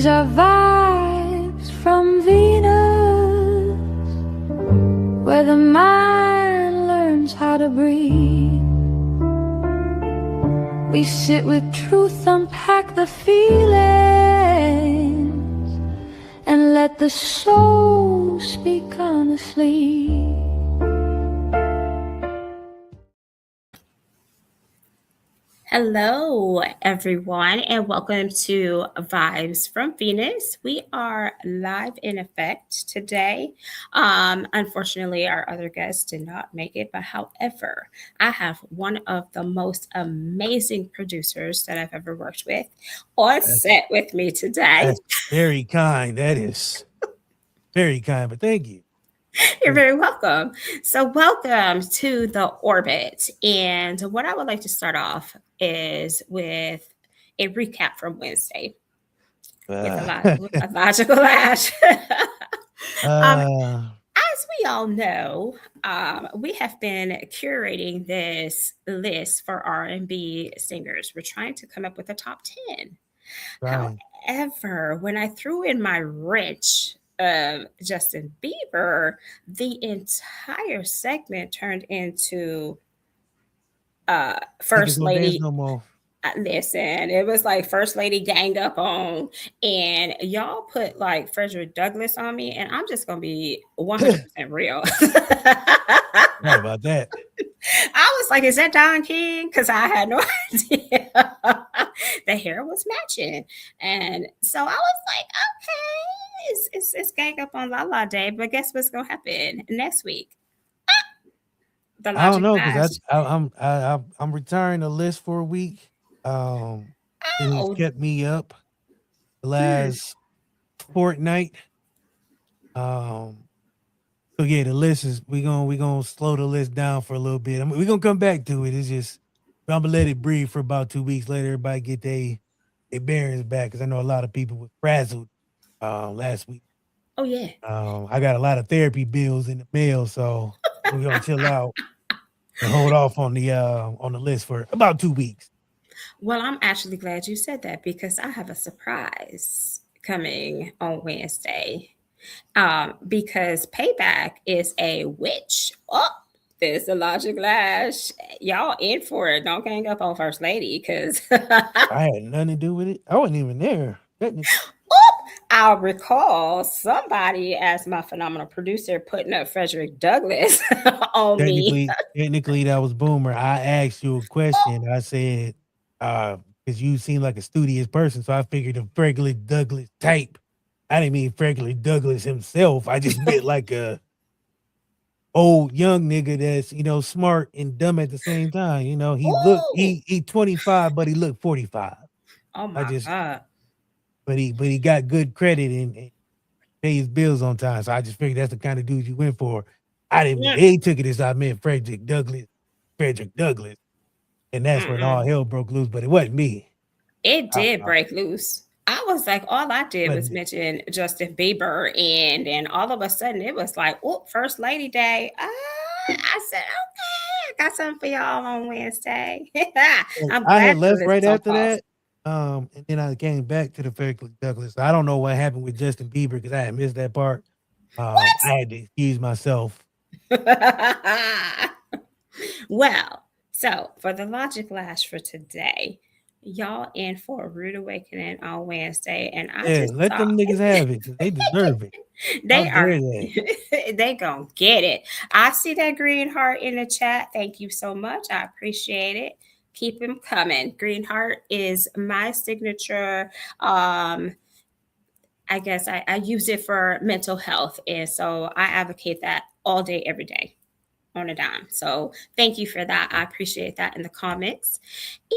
These are vibes from Venus, where the mind learns how to breathe. We sit with truth, unpack the feelings, and let the soul speak honestly. Hello, everyone, and welcome to Vibes from Venus. We are live in effect today. Unfortunately, our other guests did not make it, but however, I have one of the most amazing producers that I've ever worked with on set with me today. That's very kind. That is very kind, but thank you. You're very welcome. So, welcome to the orbit. And what I would like to start off is with a recap from Wednesday with a logical lash. um, uh, as we all know, we have been curating this list for R&B singers. We're trying to come up with a top 10. right. However, when I threw in my wrench of Justin Bieber, the entire segment turned into First Niggas don't dance Lady. no more. Listen, it was like First Lady gang up on, and y'all put like Frederick Douglass on me, and I'm just gonna be 100% real. Right about that. I was like, is that Don King? Because I had no idea. The hair was matching. And so I was like, okay, it's gang up on La La Day. But guess what's going to happen next week? The I don't Logic know Flash. because I'm retiring the list for a week. It has Oh, kept me up the hmm. last fortnight. Um, so yeah, the list is we gonna slow the list down for a little bit. We're gonna come back to it. It's just I'm gonna let it breathe for about 2 weeks. Let everybody get their bearings back because I know a lot of people were frazzled last week. Oh, yeah. I got a lot of therapy bills in the mail, so we're gonna chill out and hold off on the list for about 2 weeks. Well, I'm actually glad you said that because I have a surprise coming on Wednesday. Because Payback is a witch. Oh, there's the Logic Lash. Y'all in for it. Don't gang up on First Lady because I had nothing to do with it. I wasn't even there. I'll recall somebody as my phenomenal producer putting up Frederick Douglass on me. Technically, that was Boomer. I asked you a question. I said, because you seem like a studious person, so I figured a Frederick Douglass type. I didn't mean Frederick Douglass himself. I just meant like a old young nigga that's smart and dumb at the same time. Ooh, He 25, but he looked 45. oh I my just God. but he got good credit and pay his bills on time. So I just figured that's the kind of dude you went for. I didn't. Mm, They took it as I meant Frederick Douglass, and that's when all mm-mm. hell broke loose. But it wasn't me. It I, did I, break loose. I was like, all I did was wasn't me. mention Justin Bieber, and then all of a sudden it was like, oh, First Lady Day. I said, okay, I got something for y'all on Wednesday. And I'm I glad had the left list right is on after pause. that. And then I came back to the Frederick Douglass. I don't know what happened with Justin Bieber because I had missed that part. I had to excuse myself. Well, so for the Logic Lash for today, y'all in for a rude awakening on Wednesday, and I Yeah, just let saw them niggas have it because they deserve it. How they are dare they? they gonna get it. I see that green heart in the chat. Thank you so much. I appreciate it. Keep them coming. Green heart is my signature. I guess I use it for mental health, and so I advocate that all day, every day on a dime. So thank you for that. I appreciate that in the comments.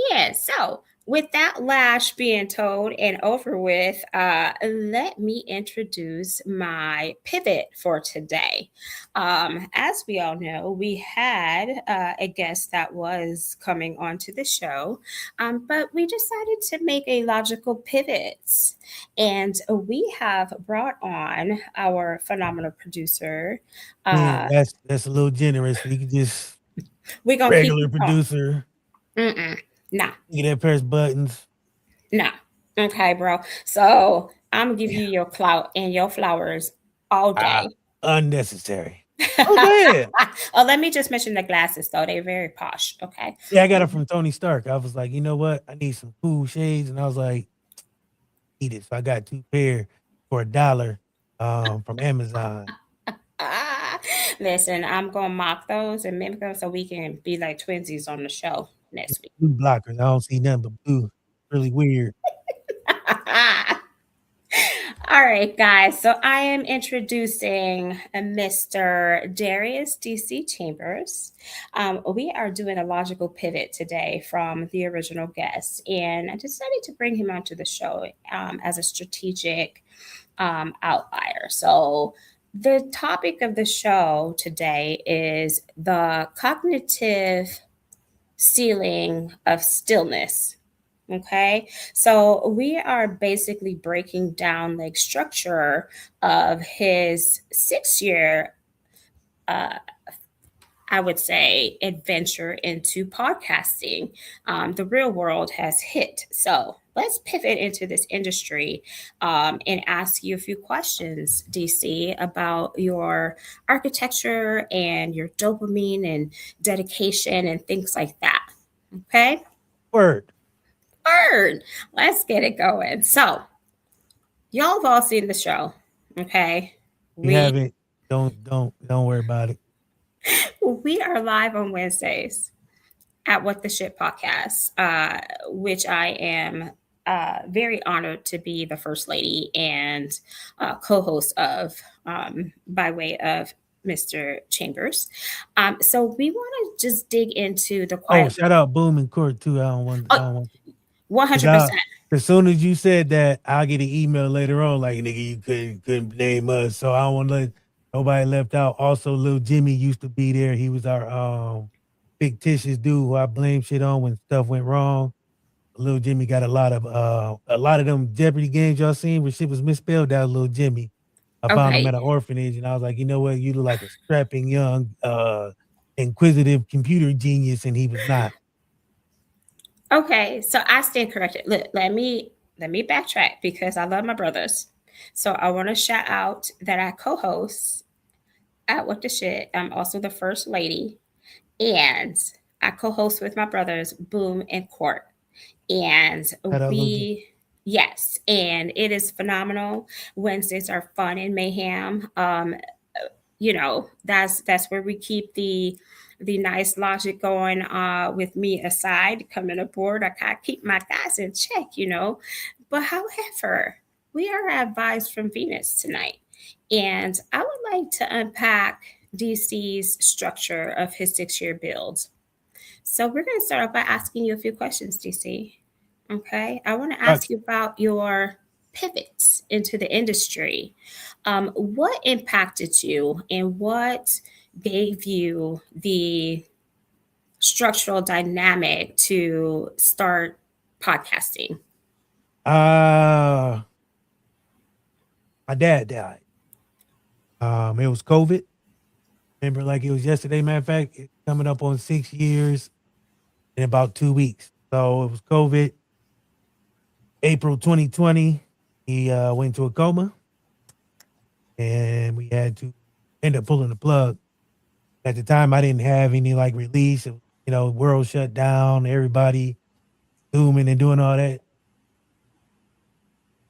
Yeah. So with that lash being told and over with, let me introduce my pivot for today. As we all know, we had a guest that was coming onto the show, but we decided to make a logical pivot. And we have brought on our phenomenal producer. Man, Uh, that's a little generous. You can just we're going to keep regular it calm. producer. Mm-mm. Nah, Look at that press buttons. nah. Okay, bro. So I'm gonna give you your clout and your flowers all Ah, day. unnecessary. Oh, go ahead. Oh, let me just mention the glasses though. They're very posh. Okay. Yeah, I got it from Tony Stark. I was like, you know what? I need some cool shades, and I was like, eat it. So I got 2 pair for $1 from Amazon. Ah, listen, I'm gonna mock those and mimic them so we can be like twinsies on the show next week. Blue blockers. I don't see nothing but blue. Really weird. All right, guys. So I am introducing Mr. Darius DC Chambers. We are doing a logical pivot today from the original guest, and I decided to bring him onto the show as a strategic outlier. So the topic of the show today is the cognitive ceiling of stillness. Okay, so we are basically breaking down the structure of his 6 year, uh, I would say, adventure into podcasting. The real world has hit. So let's pivot into this industry and ask you a few questions, DC, about your architecture and your dopamine and dedication and things like that. Okay. Word. Bird. Let's get it going. So, y'all have all seen the show. Okay. You We have it. Don't worry about it. we are live on Wednesdays at What the Shit podcast, which I am very honored to be the first lady and co-host of, by way of Mr. Chambers. So we want to just dig into the Oh, quiet shout out Boom and Court too. I don't want one because hundred I percent. as soon as you said that, I'll get an email later on like nigga, you couldn't name us. So I don't want to let nobody left out. Also, Lil Jimmy used to be there. He was our fictitious dude who I blame shit on when stuff went wrong. Lil Jimmy got a lot of them Jeopardy games y'all seen where shit was misspelled. That was Lil Jimmy. I found him Okay. at an orphanage and I was like, you know what? You look like a strapping young inquisitive computer genius, and he was not. Okay, so I stand corrected. Let me backtrack because I love my brothers. So I want to shout out that I co-host at What the Shit. I'm also the first lady, and I co-host with my brothers Boom and Court. And Shout out Lil Jimmy. we yes, and it is phenomenal. Wednesdays are fun and mayhem. That's where we keep the nice logic going with me aside coming aboard. I gotta keep my guys in check. But however, we are at Vibes from Venus tonight, and I would like to unpack DC's structure of his 6 year build. So we're going to start off by asking you a few questions, DC. Okay, I want to Got ask you about your pivots into the industry. What impacted you and what gave you the structural dynamic to start podcasting? you. My dad died. It was COVID. Remember, like it was yesterday. Matter of fact, it's coming up on 6 years in about 2 weeks. So it was COVID. April 2020, he went into a coma, and we had to end up pulling the plug. At the time, I didn't have any like release. World shut down, everybody zooming and doing all that.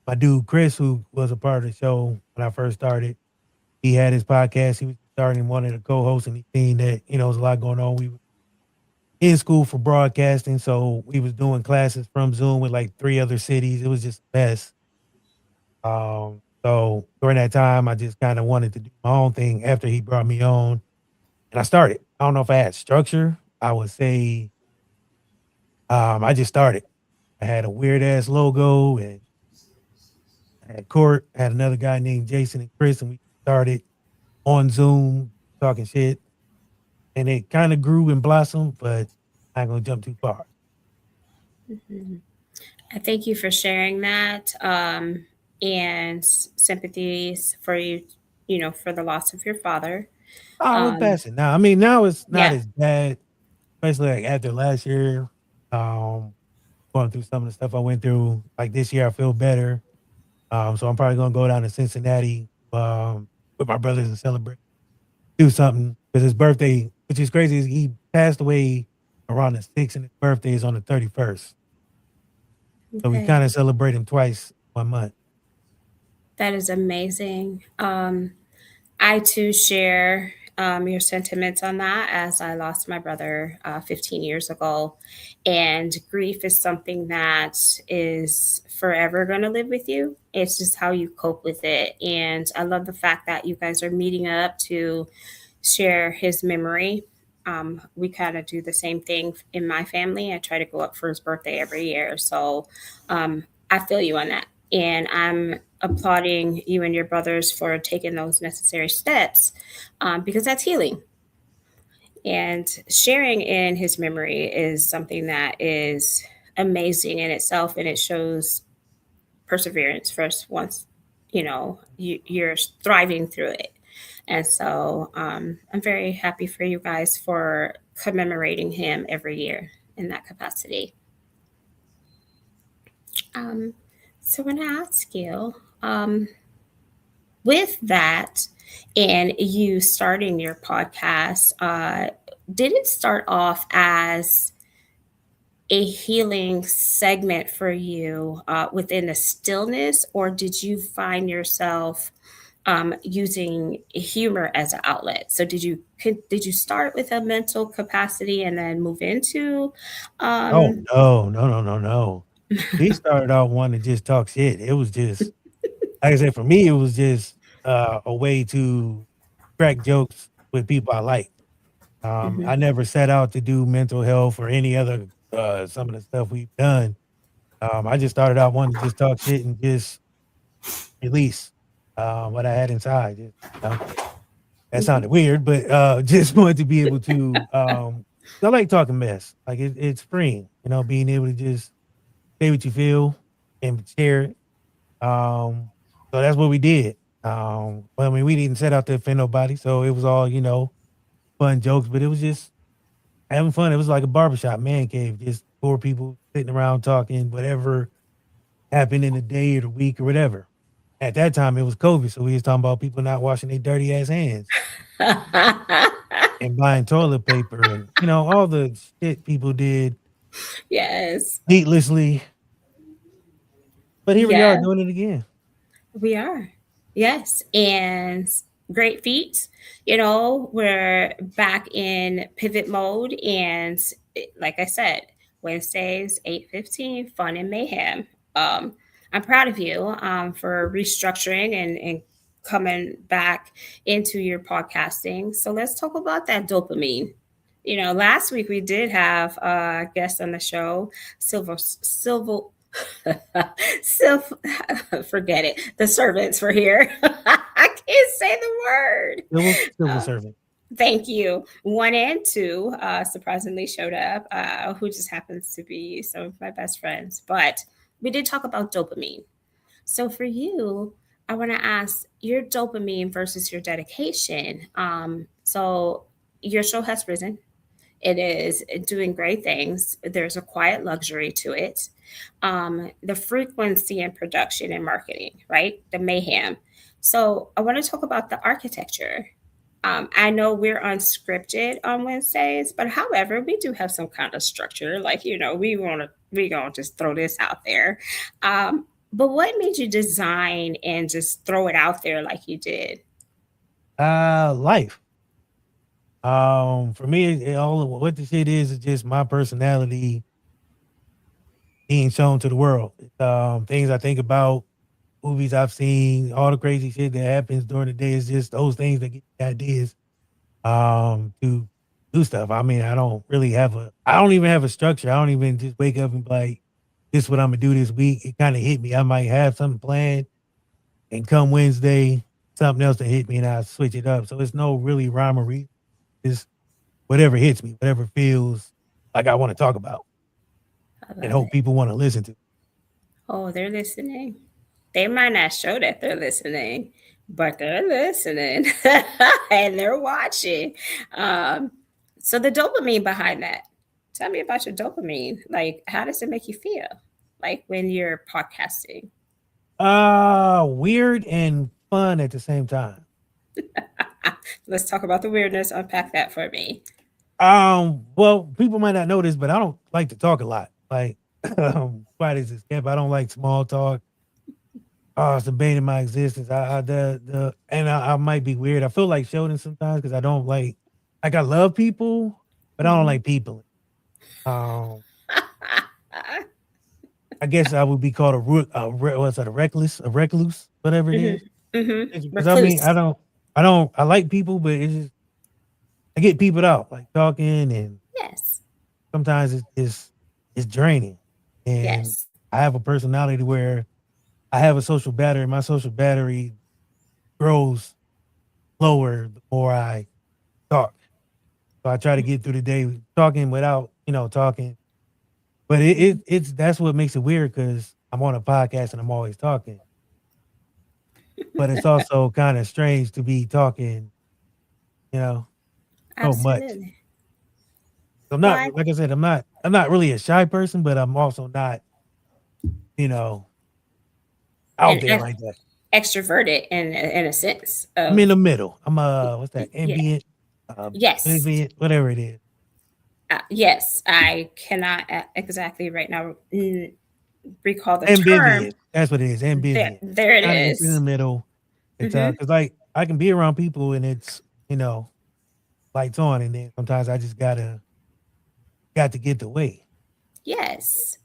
My dude Chris, who was a part of the show when I first started, he had his podcast. He was starting one of the co-hosts, and he seen that there was a lot going on. We were in school for broadcasting, so we was doing classes from Zoom with like 3 other cities. It was just a mess. So during that time, I just kind of wanted to do my own thing after he brought me on, and I started. I don't know if I had structure. I would say I just started. I had a weird ass logo, and I had Court, I had another guy named Jason and Chris, and we started on Zoom talking shit, and it kind of grew and blossomed, but I ain't gonna jump too far. Mhm. I thank you for sharing that and sympathies for you, for the loss of your father. Oh, we're Um, passing now. I mean, now it's not yeah. as bad, especially like after last year. Um, Going through some of the stuff I went through. Like this year, I feel better. So I'm probably gonna go down to Cincinnati with my brothers and celebrate, do something because his birthday, which is crazy, is he passed away around the 6th, and his birthday is on the 31st. So we kind Okay. of celebrate him twice 1 month. That is amazing. I too share your sentiments on that as I lost my brother 15 years ago. And grief is something that is forever going to live with you. It's just how you cope with it. And I love the fact that you guys are meeting up to share his memory. We kind of do the same thing in my family. I try to go up for his birthday every year. So I feel you on that. And I'm applauding you and your brothers for taking those necessary steps because that's healing. And sharing in his memory is something that is amazing in itself, and it shows perseverance first once you're thriving through it. And so I'm very happy for you guys for commemorating him every year in that capacity. um, so when I ask you, um, with that and you starting your podcast, did it start off as a healing segment for you within the stillness, or did you find yourself using humor as an outlet? So did you start with a mental capacity and then move into Oh um, no, no, no, no, no. We started out wanting to just talk shit. It was just like I said, for me, it was just a way to crack jokes with people I like. I mhm. never set out to do mental health or any other some of the stuff we've done. I just started out wanting to just talk shit and just release what I had inside. Just, that Mhm. sounded weird, but just wanted to be able to. I like talking mess. Like it's freeing, being able to just say what you feel and share it. So that's what we did. Well, I mean, we didn't set out to offend nobody, so it was all fun jokes, but it was just having fun. It was like a barbershop man cave, just four people sitting around talking whatever happened in the day or the week or whatever. At that time, it was COVID, so we was talking about people not washing their dirty ass hands and buying toilet paper and all the shit people did Yes. needlessly. But here we are Yeah. doing it again. We are. Yes. And great feat. We're back in pivot mode. And like I said, Wednesdays, 8:15, fun and mayhem. Um, I'm proud of you for restructuring and coming back into your podcasting. So let's talk about that dopamine. Last week we did have a guest on the show, Silver Self, forget it. The servants were here. I can't say the word. Civil Uh, servant. Thank you. One and two surprisingly showed up, who just happens to be some of my best friends. But we did talk about dopamine. So for you, I want to ask your dopamine versus your dedication. So your show has risen. It is doing great things. There's a quiet luxury to it. The frequency and production and marketing, right? The mayhem. So I want to talk about the architecture. I know we're unscripted on Wednesdays, but however, we do have some kind of structure. Like, we gonna just throw this out there. But what made you design and just throw it out there like you did? Life. For me, all what the shit is just my personality being shown to the world. Things I think about, movies I've seen, all the crazy shit that happens during the day is just those things that get me ideas to do stuff. I mean, I don't even have a structure. I don't even just wake up and be like, this is what I'm gonna do this week. It kind of hit me. I might have something planned and come Wednesday, something else to hit me and I switch it up. So it's no really rhyme or reason. It's whatever hits me, whatever feels like I want to talk about I and love hope it. people want to listen to. Oh, they're listening. They might not show that they're listening, but they're listening and they're watching. Um, so the dopamine behind that. Tell me about your dopamine. Like, how does it make you feel? Like when you're podcasting. Weird and fun at the same time. Let's talk about the weirdness. Unpack that for me. Well, people might not know this, but I don't like to talk a lot. Like, why does this Kev? I don't like small talk. Oh, it's the bane of my existence. And I might be weird. I feel like Sheldon sometimes because I don't like I love people, but I don't Mm-hmm. like people. Um, I guess I would be called what's that? A recluse, whatever it is. Mm-hmm. Mm-hmm. Because I mean, Recluse. I like people, but it's just I get people out like talking, and Yes. sometimes it's draining. And Yes. I have a personality where I have a social battery. My social battery grows lower the more I talk. So I try to get through the day talking without, talking. But it's that's what makes it weird because I'm on a podcast and I'm always talking. But it's also kind of strange to be talking, you know, so much. Absolutely. I'm not Why? like I said, I'm not really a shy person, but I'm also not, you know, out And there like that. extroverted in a sense I'm in of the middle. I'm what's that? yeah. Uh Yes. ambient, whatever it is. Yes. I cannot exactly right now recall the term. Ambivalent. That's what it is. Ambivalent. There it Kind of just in the is. middle. It's Mm-hmm. because like I can be around people and it's lights on, and then sometimes I just got to get the way. Yes.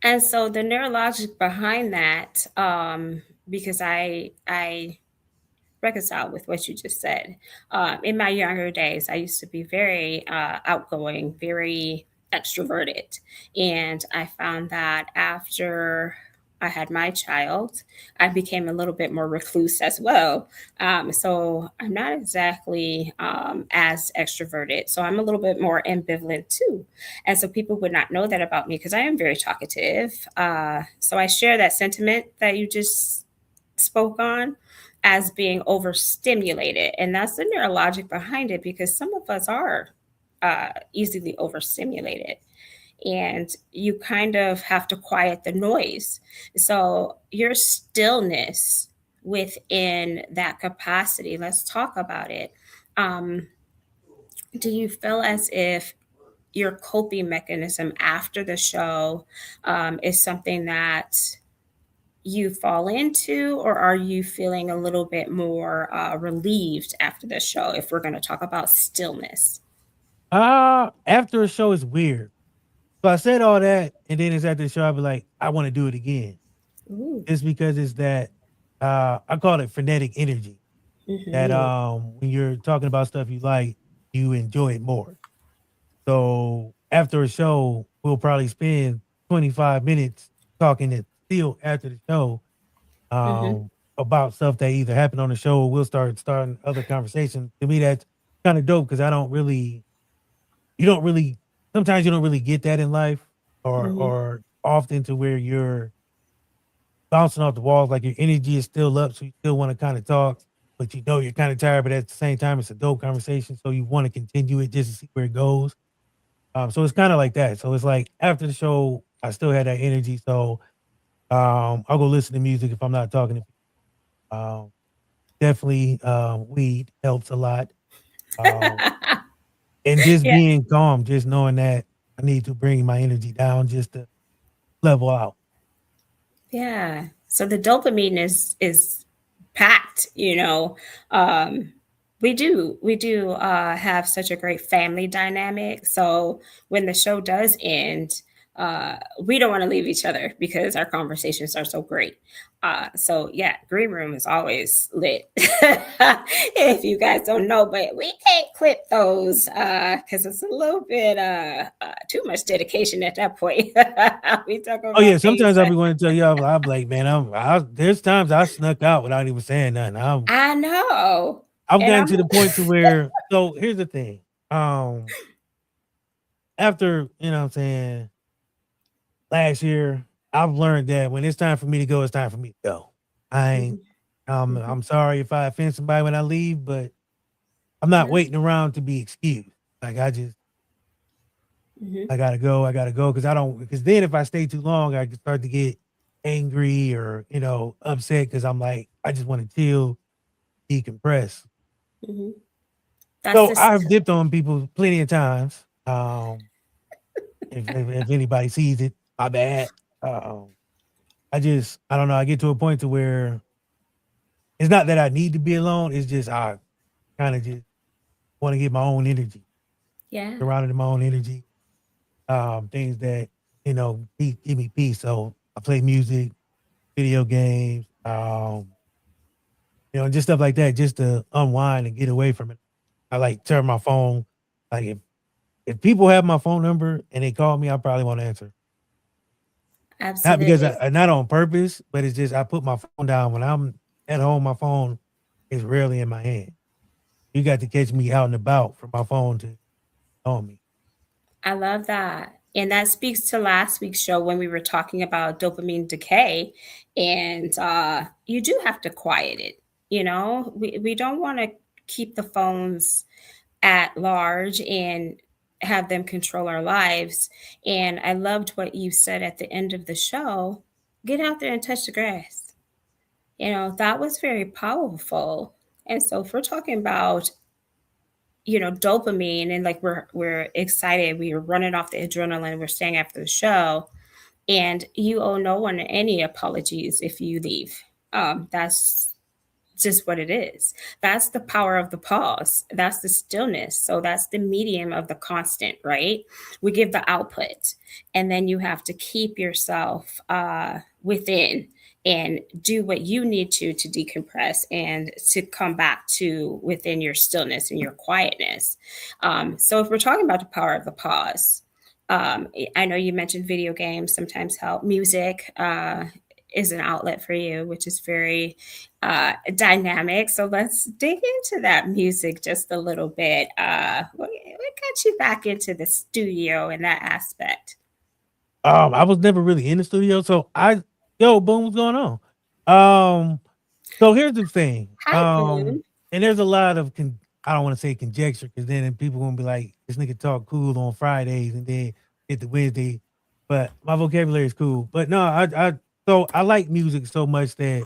And so the neurologic behind that, because I reconcile with what you just said. In my younger days, I used to be very outgoing, very extroverted. And I found that after I had my child, I became a little bit more recluse as well. So I'm not exactly as extroverted. So I'm a little bit more ambivalent too. And so people would not know that about me because I am very talkative. So I share that sentiment that you just spoke on as being overstimulated. And that's the neurologic behind it because some of us are easily overstimulated. And you kind of have to quiet the noise. So, your stillness within that capacity, let's talk about it. Um, do you feel as if your coping mechanism after the show is something that you fall into, or are you feeling a little bit more relieved after the show if we're going to talk about stillness? After a show is weird. So I said all that, and then it's after the show, I'll be like, I want to do it again. Ooh. It's because it's that I call it frenetic energy. That Mm-hmm. when you're talking about stuff you like, you enjoy it more. So after a show, we'll probably spend 25 minutes talking it still after the show Mm-hmm. about stuff that either happened on the show or we'll starting other conversations. To me, that's kind of dope because I don't really, you don't really, sometimes you don't really get that in life Mm-hmm. or often to where you're bouncing off the walls, like your energy is still up. So you still want to kind of talk, but you know you're kind of tired, but at the same time, it's a dope conversation. So you want to continue it just to see where it goes. So it's kind of like that. So it's like after the show, I still had that energy. So I'll go listen to music if I'm not talking to people. Definitely weed helps a lot. Um, and just Yeah. being calm, just knowing that I need to bring my energy down just to level out. Yeah. So the dopamine is packed, you know. Um we do have such a great family dynamic. So when the show does end, we don't want to leave each other because our conversations are so great. So yeah, green room is always lit. If you guys don't know, but we can't clip those because it's a little bit too much dedication at that point. We talk Oh about yeah, things sometimes I'll that be wanting to tell y'all, I'm like, man, there's times I snuck out without even saying nothing. I know. I've And gotten I'm to the point to where, so here's the thing. Um, After, what I'm saying, last year, I've learned that when it's time for me to go, it's time for me to go. I ain't, mhm, mhm, I'm sorry if I offend somebody when I leave, but I'm not yeah, waiting around to be excused. Like mhm, I gotta go because I don't, because then if I stay too long, I can start to get, angry or, upset because I'm like, I just want to chill, decompress. Hmm. That's So the I've st- dipped on people plenty of times. If anybody sees it, my bad. Um, I don't know. I get to a point to where it's not that I need to be alone. It's just I kind of just want to get my own energy, yeah, surrounded in my own energy. Things that give me peace. So I play music, video games, just stuff like that, just to unwind and get away from it. I like turn my phone. Like if people have my phone number and they call me, I probably won't answer. Not because absolutely. not on purpose, but it's just I put my phone down when I'm at home. My phone is rarely in my hand. You got to catch me out and about for my phone to on me. I love that. And that speaks to last week's show when we were talking about dopamine decay. And you do have to quiet it. We don't want to keep the phones at large and have them control our lives. And I loved what you said at the end of the show, get out there and touch the grass. That was very powerful. And so if we're talking about dopamine, and like we're excited, we are running off the adrenaline, we're staying after the show, and you owe no one any apologies if you leave. That's just what it is. That's the power of the pause. That's the stillness. So that's the medium of the constant, right? We give the output, and then you have to keep yourself within and do what you need to decompress and to come back to within your stillness and your quietness. So if we're talking about the power of the pause, I know you mentioned video games sometimes help. Music is an outlet for you, which is very dynamic. So let's dig into that music just a little bit. What got you back into the studio in that aspect? I was never really in the studio, so boom, what's going on? Um, so here's the thing. Hi, Boone. And there's a lot of I don't want to say conjecture because then people gonna be like, this nigga talk cool on Fridays and then get the Wednesday, but my vocabulary is cool. But no, so I like music so much that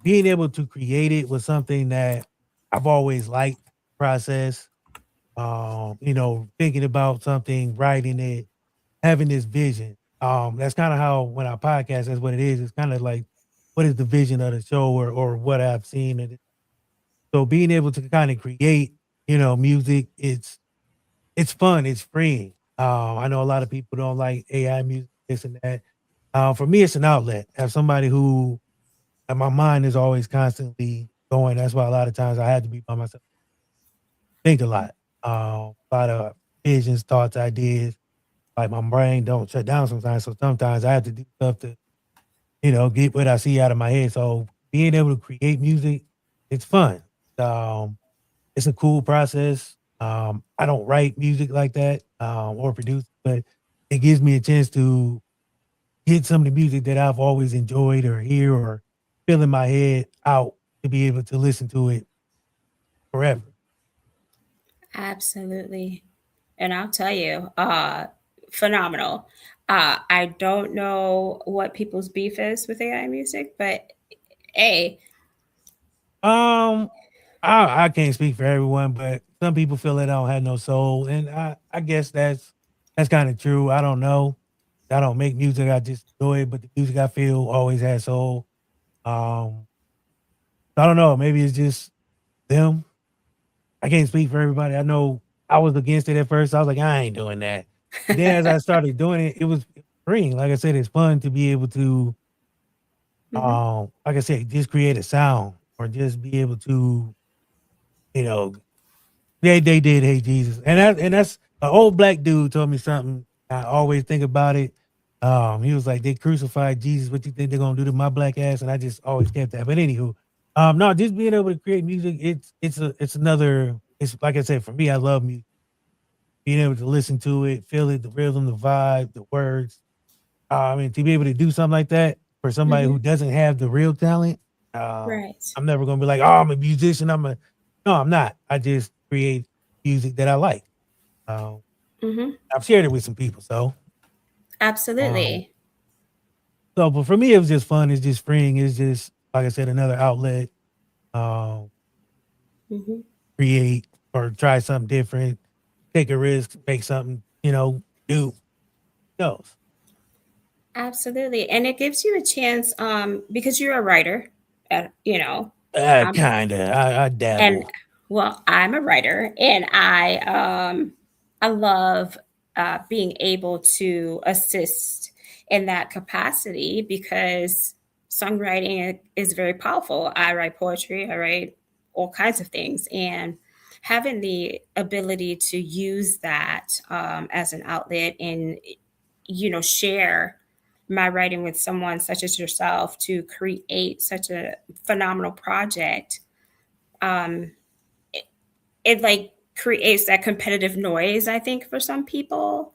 being able to create it was something that I've always liked process. Thinking about something, writing it, having this vision. That's kind of how when I podcast, that's what it is. It's kind of like what is the vision of the show or what I've seen. And so being able to kind of create, music, it's fun, it's freeing. I know a lot of people don't like AI music, this and that. For me, it's an outlet. Have somebody who my mind is always constantly going. That's why a lot of times I had to be by myself, think a lot. A lot of visions, thoughts, ideas. Like my brain don't shut down sometimes. So sometimes I have to do stuff to, get what I see out of my head. So being able to create music, it's fun. Um, it's a cool process. I don't write music like that or produce, but it gives me a chance to get some of the music that I've always enjoyed or hear or feel in my head out to be able to listen to it forever. Absolutely. And I'll tell you, phenomenal. I don't know what people's beef is with AI music, but hey, Um, I can't speak for everyone, but some people feel that I don't have no soul, and I guess that's kind of true. I don't know. I don't make music. I just enjoy it, but the music I feel always has soul. Um, I don't know. Maybe it's just them. I can't speak for everybody. I know I was against it at first. I was like, I ain't doing that. But then as I started doing it, it was freeing. Like I said, it's fun to be able to, hmm, like I said, just create a sound or just be able to, you know, they did hate Jesus, and that's an old black dude told me something. I always think about it. He was like, they crucified Jesus. What you think they're gonna do to my black ass? And I just always kept that. But anywho, no, just being able to create music, it's another. It's like I said, for me, I love music. Being able to listen to it, feel it, the rhythm, the vibe, the words. I mean, to be able to do something like that for somebody hmm, who doesn't have the real talent, right. I'm never gonna be like, oh, I'm a musician. No, I'm not. I just create music that I like. Um, Hmm. I've shared it with some people, so um, Absolutely. So, but for me, it was just fun. It's just freeing. It's just like I said, another outlet. Um, Mhm. Create or try something different, take a risk, make something, do. Goes. Absolutely. And it gives you a chance because you're a writer, you know, um, Kinda. I and dabble. well, I'm a writer and I love being able to assist in that capacity because songwriting is very powerful. I write poetry, I write all kinds of things, and having the ability to use that as an outlet and share my writing with someone such as yourself to create such a phenomenal project. um, it like creates that competitive noise, I think, for some people.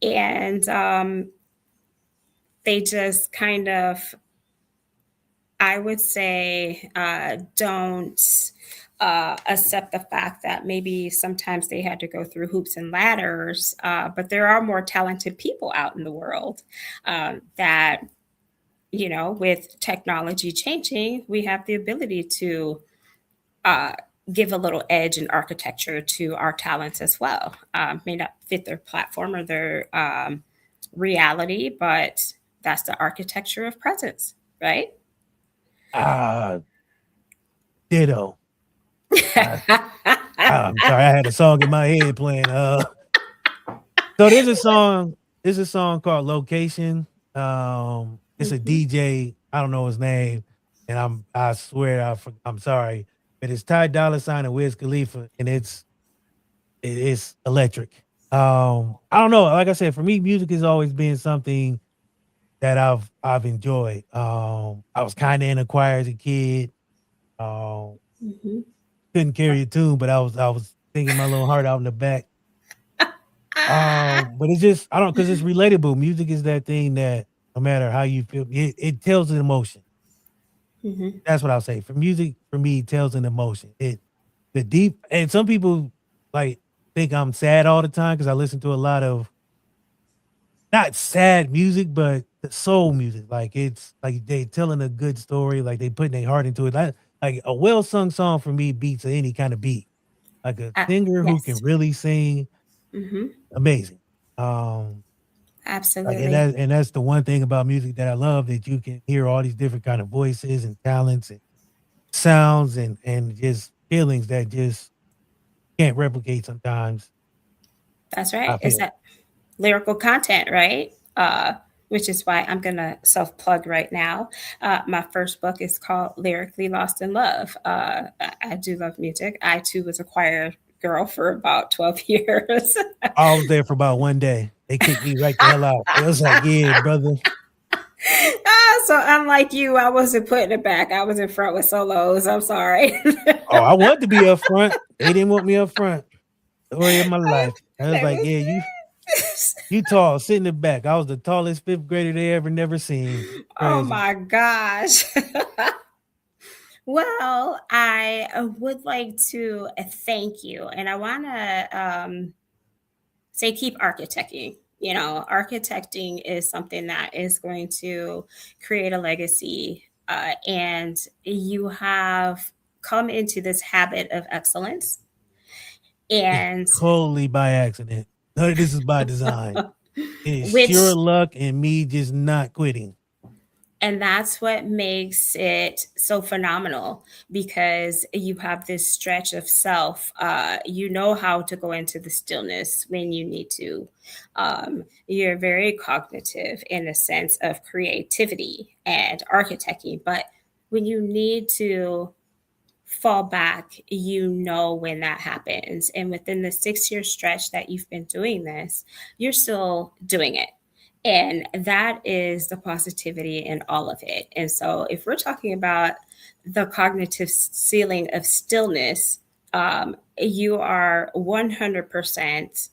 And they just kind of, I would say, don't accept the fact that maybe sometimes they had to go through hoops and ladders, but there are more talented people out in the world that, with technology changing, we have the ability to uh, give a little edge in architecture to our talents as well. May not fit their platform or their reality, but that's the architecture of presence, right? Ah, ditto. I, I'm sorry, I had a song in my head playing. So there's a song called Location. It's a Mhm. DJ. I don't know his name, and I swear I'm sorry, but it's Ty Dolla Sign and Wiz Khalifa, and it's electric. I don't know. Like I said, for me, music has always been something that I've enjoyed. I was kind of in a choir as a kid. Um, Mhm. couldn't carry a tune, but I was singing my little heart out in the back. Ah. But it's just I don't because it's relatable. Music is that thing that no matter how you feel, it tells an emotion. Mhm. That's what I'll say. For music, for me, it tells an emotion. The deep and some people like think I'm sad all the time because I listen to a lot of not sad music, but the soul music. Like it's like they telling a good story, like they putting their heart into it. Like a well sung song for me beats any kind of beat. Like a singer who can Yes. really sing, Hmm. amazing. Um, like Absolutely. and that's the one thing about music that I love that you can hear all these different kind of voices and talents and sounds and just feelings that just can't replicate sometimes. That's right. I It's feel. that lyrical content, right? Which is why I'm going to self plug right now. My first book is called Lyrically Lost in Love. I do love music. I too was a choir girl for about 12 years. I was there for about one day. They kicked me right the hell out. It was like, yeah, brother. So unlike you, I wasn't putting it back. I was in front with solos. I'm sorry. Oh, I wanted to be up front. They didn't want me up front. Story of my life. I was That like, was yeah, you tall, sit in the back. I was the tallest fifth grader they ever never seen. oh Crazy. my gosh. Well, I would like to thank you, and I want to say keep architecting. Architecting is something that is going to create a legacy, and you have come into this habit of excellence. It's And totally by accident. None of this is by design. It is sheer which luck and me just not quitting. and that's what makes it so phenomenal because you have this stretch of self. You know how to go into the stillness when you need to. You're very cognitive in the sense of creativity and architecting, but when you need to fall back, you know when that happens. And within the 6 year stretch that you've been doing this, you're still doing it. And that is the positivity in all of it. And so, if we're talking about the cognitive ceiling of stillness, you are 100%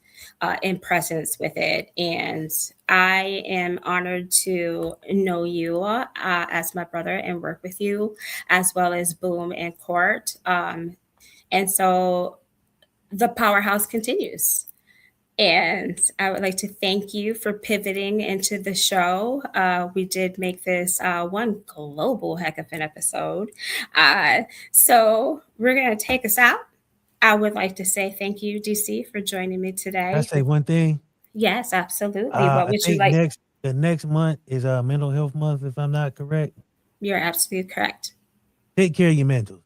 in presence with it. And I am honored to know you as my brother and work with you, as well as Boom and Court. And so the powerhouse continues. And I would like to thank you for pivoting into the show. We did make this one global heck of an episode. So we're going to take us out. I would like to say thank you, DC, for joining me I today. say one thing. Yes, absolutely. What I would you think like? the next month is mental health month, if I'm not correct. You're absolutely correct. Take care of your mental.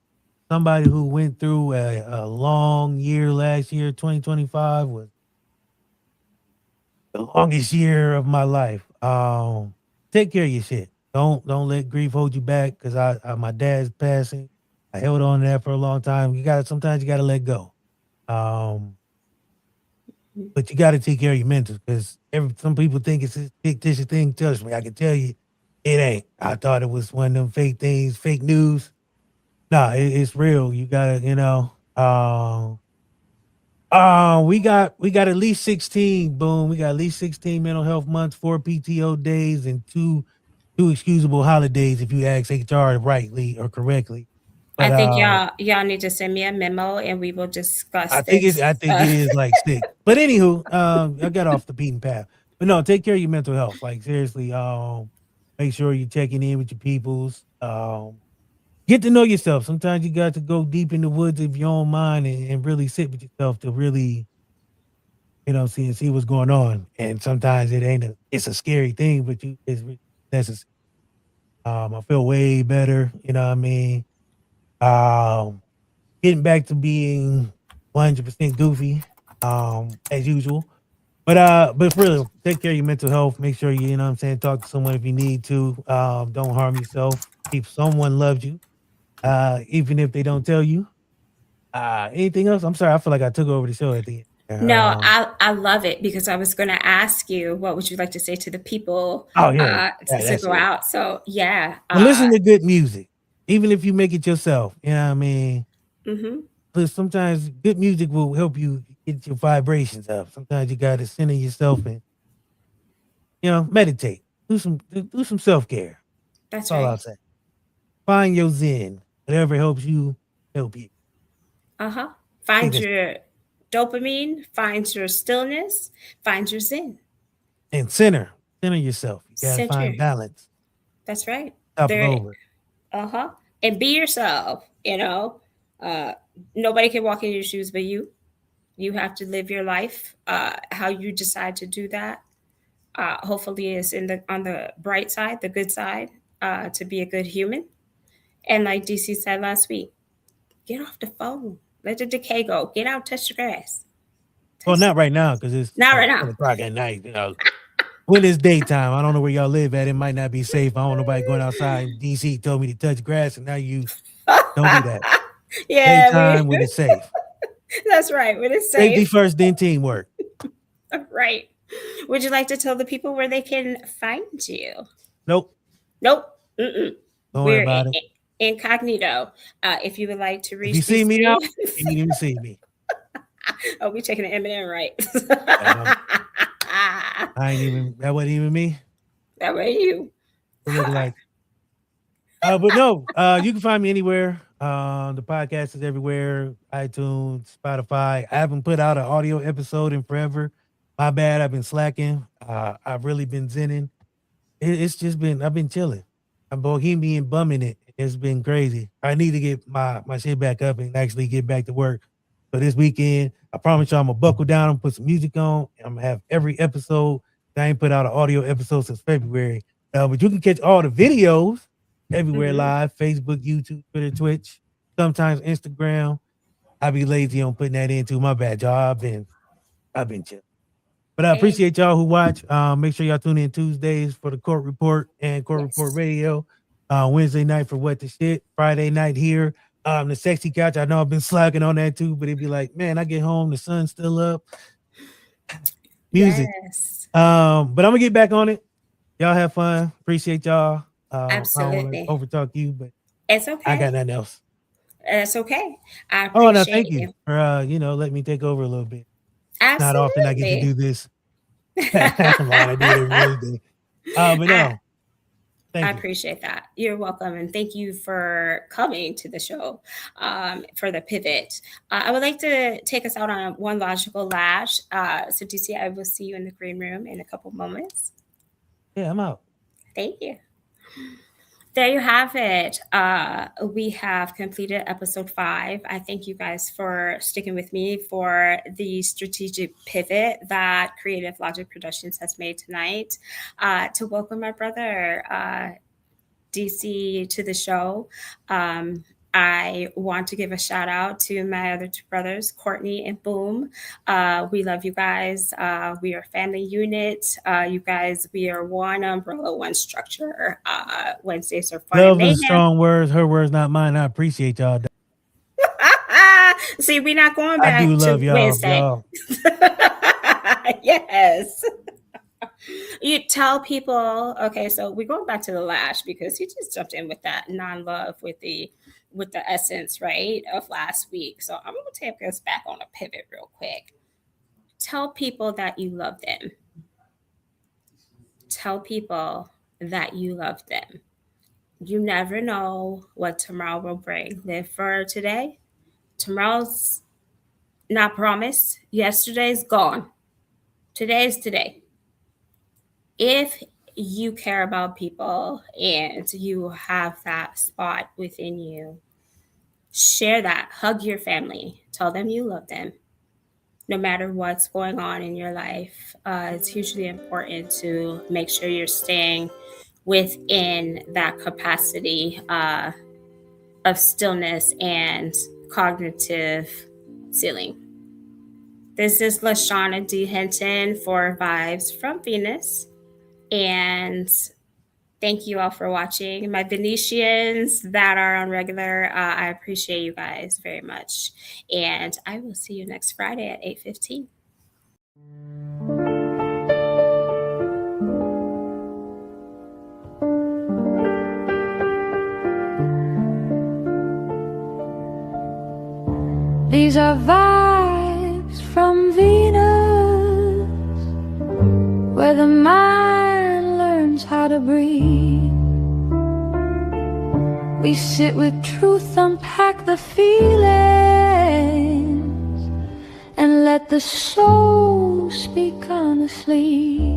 Somebody who went through a long year last year, 2025 was the longest year of my life. Take care of your shit. Don't let grief hold you back. Cause my dad's passing. I held on to that for a long time. Sometimes you gotta let go. But you gotta take care of your mental because some people think it's a fictitious thing. Trust me, I can tell you, it ain't. I thought it was one of them fake things, fake news. Nah, it's real. You gotta, we got at least 16. Boom, we got at least 16 mental health months, 4 PTO days, and two excusable holidays if you ask HR rightly or correctly. I But think y'all need to send me a memo and we will discuss this. I think it is like 6. But anywho, I got off the beaten path. But no, take care of your mental health. Like seriously, make sure you're checking in with your peoples. Get to know yourself. Sometimes you got to go deep in the woods of your own mind and really sit with yourself to really, see what's going on. And sometimes it's a scary thing, but it's necessary. I feel way better. You know what I mean? Getting back to being 100% goofy, as usual. But for real, take care of your mental health. Make sure you know what I'm saying, talk to someone if you need to. Don't harm yourself. If someone loves you, even if they don't tell you. Anything else? I'm sorry, I feel like I took over the show at the end. No, I love it because I was going to ask you what would you like to say to the people Oh yeah, to that's go it. out. So yeah, Well, listen to good music, even if you make it yourself. You know what I mean? mm-hmm. But sometimes good music will help you get your vibrations up. Sometimes you got to center yourself and meditate. Do some self care. That's That's all right. I'll say. Find your zen. Whatever helps you, help you. Uh-huh. I think Find that's your dopamine, find your stillness, find your zen. and center yourself. You gotta Center. find balance. That's right. Top it There. over. Uh-huh. And be yourself. Uh Nobody can walk in your shoes but you. You have to live your life how you decide to do that. Hopefully it's on the bright side, the good side, to be a good human. And like DC said last week, get off the phone. Let the decay go. Get out, touch the grass. Well, Touch the not right now because it's Not right like now. 10 o'clock at night. When it's daytime, I don't know where y'all live at. It might not be safe. I don't know nobody going outside. DC told me to touch grass, and now you don't do that. Yeah, Daytime when it's safe. that's right. When it's Safety safe. first, then teamwork. Right. Would you like to tell the people where they can find you? Nope. Nope. Mm-mm. Don't worry We're about it. incognito. If you would like to If you reach see these me out, three, you didn't even see me. oh, we taking an Eminem, right? That wasn't even me. That way you. It looked like. But no, you can find me anywhere. The podcast is everywhere: iTunes, Spotify. I haven't put out an audio episode in forever. My bad. I've been slacking. I've really been zenning. It's just been I've been chilling. I'm bohemian bumming it. It's been crazy. I need to get my shit back up and actually get back to work. So this weekend, I promise you, I'm gonna buckle down and put some music on. I'm gonna have every episode. I ain't put out an audio episode since February. But you can catch all the videos everywhere live: Facebook, YouTube, Twitter, Twitch, sometimes Instagram. I be lazy on putting that into my bad job, and I've been chilling. But I appreciate y'all who watch. Make sure y'all tune in Tuesdays for the Court Report and Court Report Radio. Wednesday night for What the Shit. Friday night here. The Sexy Couch. I know I've been slacking on that too, but it'd be like, man, I get home, the sun's still up. Music. Yes. But I'm gonna get back on it. Y'all have fun. Appreciate y'all. I don't want to Absolutely. overtalk you, but It's okay. I got nothing else. That's okay. I Oh, no, appreciate thank you for let me take over a little bit. Absolutely. Not often I get to do this. Man, I do it every Wednesday. But no. Thank I you. appreciate that. You're welcome. And thank you for coming to the show for the pivot. I would like to take us out on one logical lash. So, DC, I will see you in the green room in a couple moments. Yeah, I'm out. Thank you. There you have it. We have completed episode 5. I thank you guys for sticking with me for the strategic pivot that Creative Logic Productions has made tonight. To welcome my brother, DC, to the show. I want to give a shout out to my other 2 brothers, Courtney and Boom. We love you guys. We are family unit. You guys, we are one umbrella, one structure. Wednesdays are fun and Love is mayhem. strong words. Her words, not mine. I appreciate y'all. See, we're not going I back do to love y'all. Wednesday. Y'all. Yes. You tell people, okay, so we're going back to the lash because he just jumped in with that non-love with the essence, right, of last week. So I'm going to take us back on a pivot real quick. Tell people that you love them. Tell people that you love them. You never know what tomorrow will bring. Live for today. Tomorrow's not promised. Yesterday's gone. Today's today. If you care about people and you have that spot within you, share that. Hug your family. Tell them you love them. No matter what's going on in your life, it's hugely important to make sure you're staying within that capacity of stillness and cognitive ceiling. This is LaShawna D. Hinton for Vibes from Venus. And thank you all for watching. My Venetians that are on regular, I appreciate you guys very much. And I will see you next Friday at 8:15. These are vibes from Venus, where the mind learns how to breathe. We sit with truth, unpack the feelings, and let the soul speak honestly.